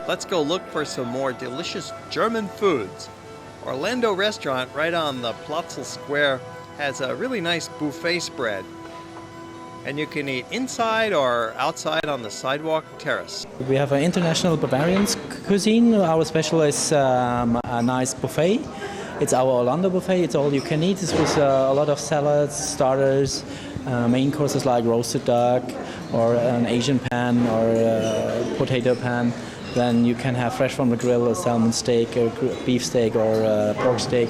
let's go look for some more delicious German foods. Orlando Restaurant, right on the Platzel Square, has a really nice buffet spread. And you can eat inside or outside on the sidewalk terrace. We have an international Bavarian cuisine. Our special is a nice buffet. It's our Orlando buffet. It's all you can eat. It's with a lot of salads, starters, main courses like roasted duck or an Asian pan or a potato pan. Then you can have fresh from the grill a salmon steak, a beef steak or a pork steak,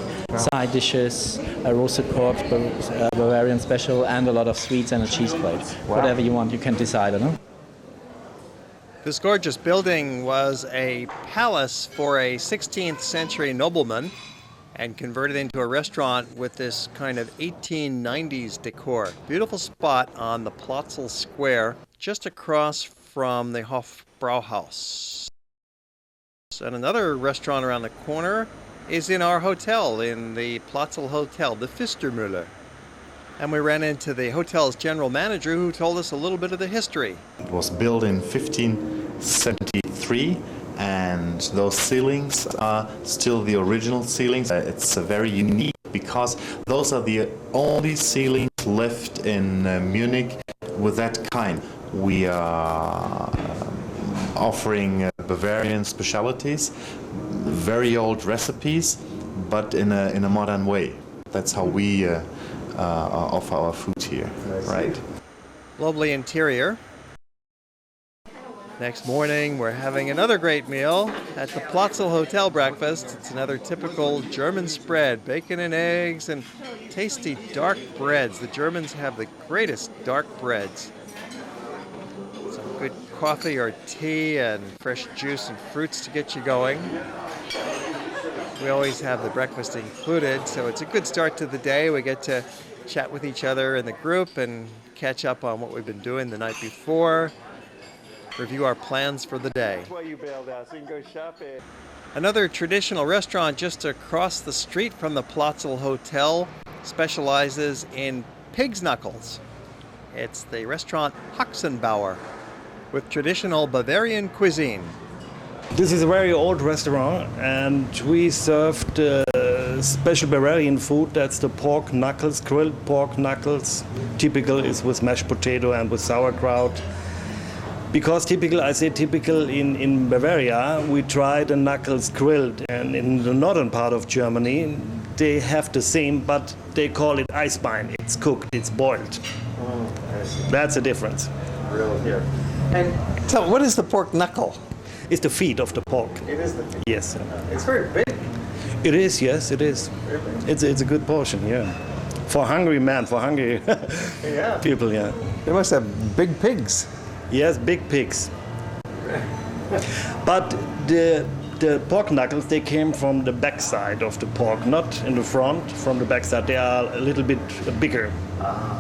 side dishes, a roasted pork, Bavarian special, and a lot of sweets and a cheese plate. Wow. Whatever you want, you can decide on it. This gorgeous building was a palace for a 16th century nobleman and converted into a restaurant with this kind of 1890s decor. Beautiful spot on the Platzel Square, just across from the Hofbrauhaus. And another restaurant around the corner is in our hotel, in the Platzel Hotel, the Pfistermüller. And we ran into the hotel's general manager who told us a little bit of the history. It was built in 1573 and those ceilings are still the original ceilings. It's very unique because those are the only ceilings left in Munich with that kind. We are offering Bavarian specialities, very old recipes, but in a modern way. That's how we offer our food here, right? Lovely interior. Next morning, we're having another great meal at the Platzel Hotel breakfast. It's another typical German spread, bacon and eggs and tasty dark breads. The Germans have the greatest dark breads. Some good coffee or tea and fresh juice and fruits to get you going. We always have the breakfast included, so it's a good start to the day. We get to chat with each other in the group and catch up on what we've been doing the night before, review our plans for the day. Another traditional restaurant just across the street from the Platzel Hotel specializes in pig's knuckles. It's the restaurant Haxenbauer with traditional Bavarian cuisine. This is a very old restaurant and we served special Bavarian food. That's the pork knuckles, grilled pork knuckles. Typical is with mashed potato and with sauerkraut. Because I say typical in Bavaria, we try the knuckles grilled, and in the northern part of Germany, they have the same, but they call it Eisbein. It's cooked, it's boiled. Oh, that's the difference. Real here. And so what is the pork knuckle? It's the feet of the pork. It is the feet? Yes. It's very big. It is, yes, it is. Really? It's a good portion, yeah. For hungry yeah. people, yeah. They must have big pigs. Yes, big pigs. But the pork knuckles, they came from the backside of the pork, not in the front, from the backside. They are a little bit bigger.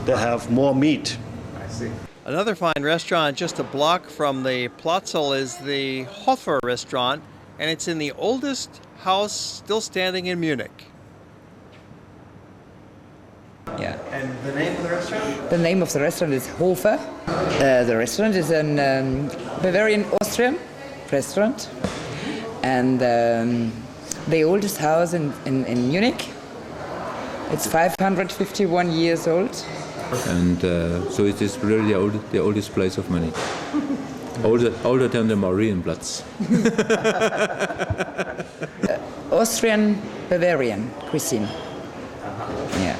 They have more meat. I see. Another fine restaurant just a block from the Platzel is the Hofer restaurant, and it's in the oldest house still standing in Munich. Yeah. And the name of the restaurant? The name of the restaurant is Hofer. The restaurant is an Bavarian Austrian restaurant, and the oldest house in Munich. It's 551 years old. And so it is really the oldest place of Munich. Older than the Marienplatz. Austrian Bavarian cuisine. Yeah.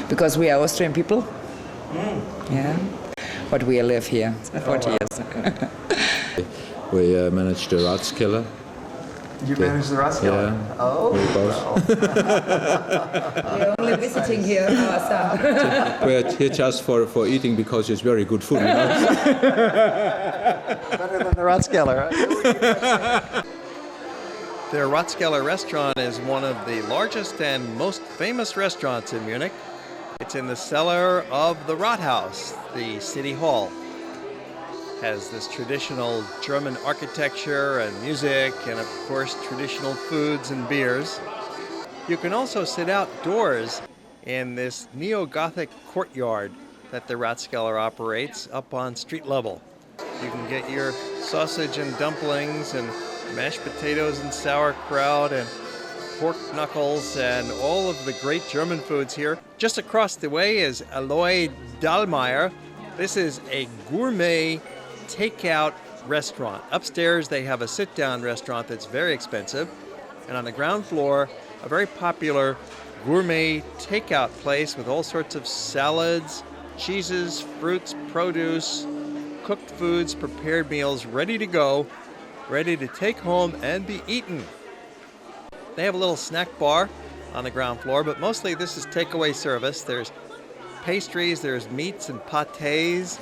Because we are Austrian people. Yeah. But we live here 40 years. We managed the Ratskeller. You manage the Ratskeller? Yeah. Oh. We both. We're only visiting here our son. We're here just for eating because it's very good food. You know? Better than the Ratskeller, right? Their Ratskeller restaurant is one of the largest and most famous restaurants in Munich. It's in the cellar of the Rathaus, the city hall. Has this traditional German architecture and music and of course traditional foods and beers. You can also sit outdoors in this neo-Gothic courtyard that the Ratskeller operates up on street level. You can get your sausage and dumplings and mashed potatoes and sauerkraut and pork knuckles and all of the great German foods here. Just across the way is Aloy Dahlmeier. This is a gourmet takeout restaurant. Upstairs they have a sit-down restaurant that's very expensive. And on the ground floor, a very popular gourmet takeout place with all sorts of salads, cheeses, fruits, produce, cooked foods, prepared meals ready to go, ready to take home and be eaten. They have a little snack bar on the ground floor, but mostly this is takeaway service. There's pastries, there's meats and pâtés,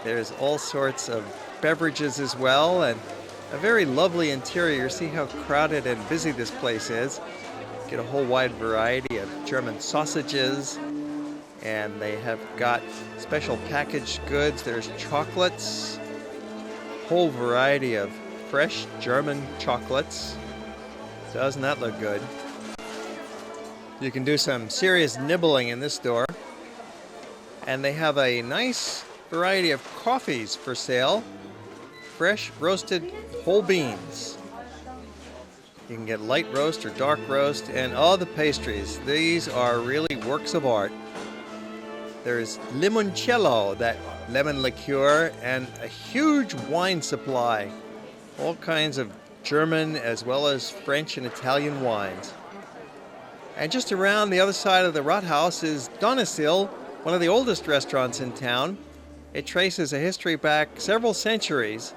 there's all sorts of beverages as well, and a very lovely interior. See how crowded and busy this place is. Get a whole wide variety of German sausages, and they have got special packaged goods. There's chocolates, whole variety of fresh German chocolates. Doesn't that look good? You can do some serious nibbling in this store. And they have a nice variety of coffees for sale. Fresh roasted whole beans. You can get light roast or dark roast, and all the pastries. These are really works of art. There's limoncello, that lemon liqueur, and a huge wine supply. All kinds of German as well as French and Italian wines. And just around the other side of the Rathaus is Donausill, one of the oldest restaurants in town. It traces a history back several centuries,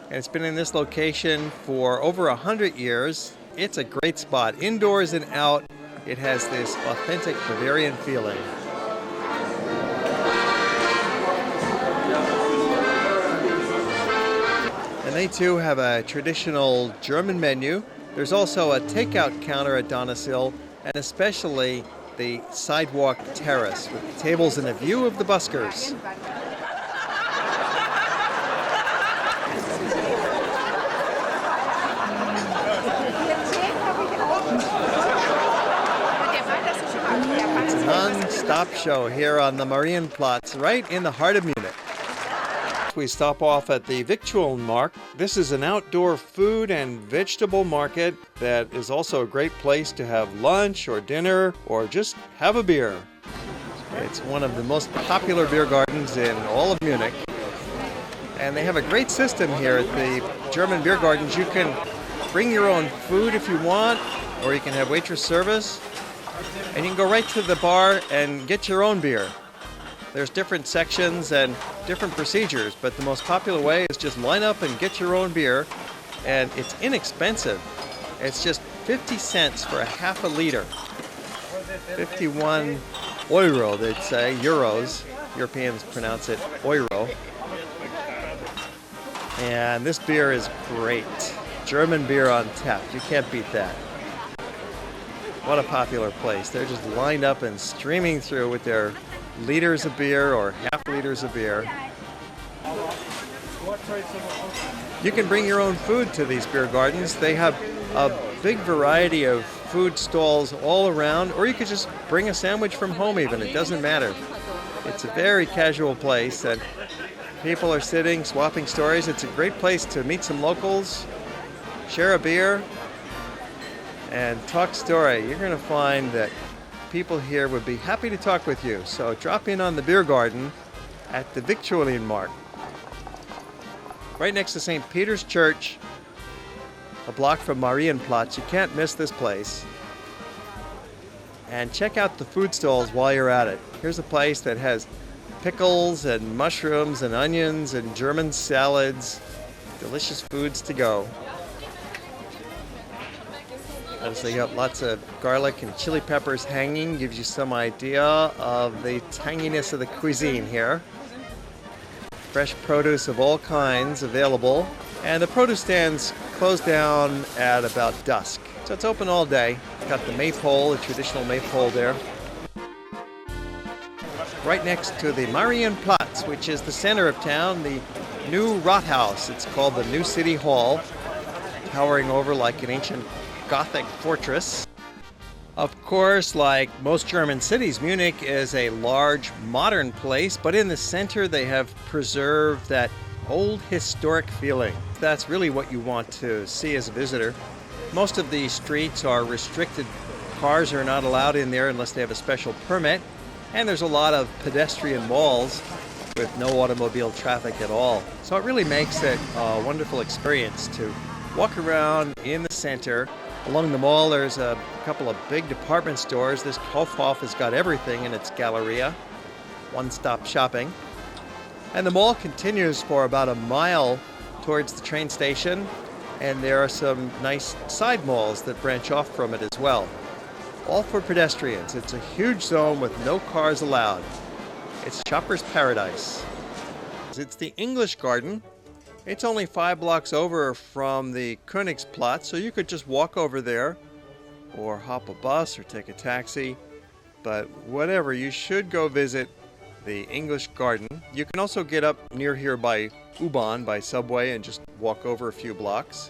and it's been in this location for over 100 years. It's a great spot, indoors and out. It has this authentic Bavarian feeling. And they too have a traditional German menu. There's also a takeout counter at Donausill, and especially the sidewalk terrace with tables and a view of the buskers. It's a non-stop show here on the Marienplatz, right in the heart of Munich. We stop off at the Viktualienmarkt. This is an outdoor food and vegetable market that is also a great place to have lunch or dinner or just have a beer. It's one of the most popular beer gardens in all of Munich. And they have a great system here at the German beer gardens. You can bring your own food if you want, or you can have waitress service. And you can go right to the bar and get your own beer. There's different sections and different procedures, but the most popular way is just line up and get your own beer, and it's inexpensive. It's just 50 cents for a half a liter. 51 euro, they'd say, euros. Europeans pronounce it euro. And this beer is great. German beer on tap. You can't beat that. What a popular place. They're just lined up and streaming through with their liters of beer or half liters of beer. You can bring your own food to these beer gardens. They have a big variety of food stalls all around, or you could just bring a sandwich from home even. It doesn't matter. It's a very casual place, and people are sitting, swapping stories. It's a great place to meet some locals, share a beer, and talk story. You're going to find that people here would be happy to talk with you. So drop in on the beer garden at the Viktualienmarkt. Right next to St. Peter's Church, a block from Marienplatz. You can't miss this place. And check out the food stalls while you're at it. Here's a place that has pickles and mushrooms and onions and German salads. Delicious foods to go. Notice they got lots of garlic and chili peppers hanging. Gives you some idea of the tanginess of the cuisine here. Fresh produce of all kinds available. And the produce stands close down at about dusk. So it's open all day. Got the maypole, the traditional maypole there. Right next to the Marienplatz, which is the center of town, the new Rathaus. It's called the New City Hall, towering over like an ancient Gothic fortress. Of course, like most German cities, Munich is a large modern place, but in the center they have preserved that old historic feeling. That's really what you want to see as a visitor. Most of the streets are restricted. Cars are not allowed in there unless they have a special permit. And there's a lot of pedestrian malls with no automobile traffic at all. So it really makes it a wonderful experience to walk around in the center. Along the mall, there's a couple of big department stores. This Kaufhof has got everything in its Galleria, one-stop shopping. And the mall continues for about a mile towards the train station, and there are some nice side malls that branch off from it as well. All for pedestrians. It's a huge zone with no cars allowed. It's shopper's paradise. It's the English Garden. It's only 5 blocks over from the Königsplatz, so you could just walk over there or hop a bus or take a taxi. But whatever, you should go visit the English Garden. You can also get up near here by U-Bahn, by subway, and just walk over a few blocks.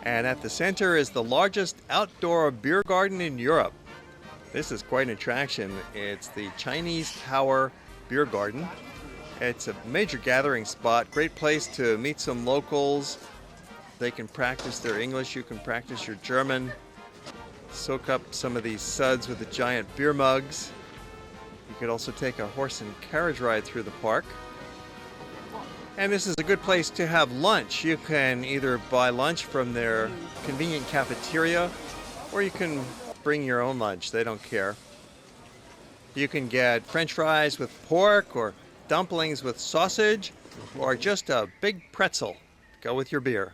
And at the center is the largest outdoor beer garden in Europe. This is quite an attraction. It's the Chinese Tower Beer Garden. It's a major gathering spot, great place to meet some locals. They can practice their English, you can practice your German. Soak up some of these suds with the giant beer mugs. You could also take a horse and carriage ride through the park. And this is a good place to have lunch. You can either buy lunch from their convenient cafeteria, or you can bring your own lunch. They don't care. You can get French fries with pork, or dumplings with sausage, or just a big pretzel. Go with your beer.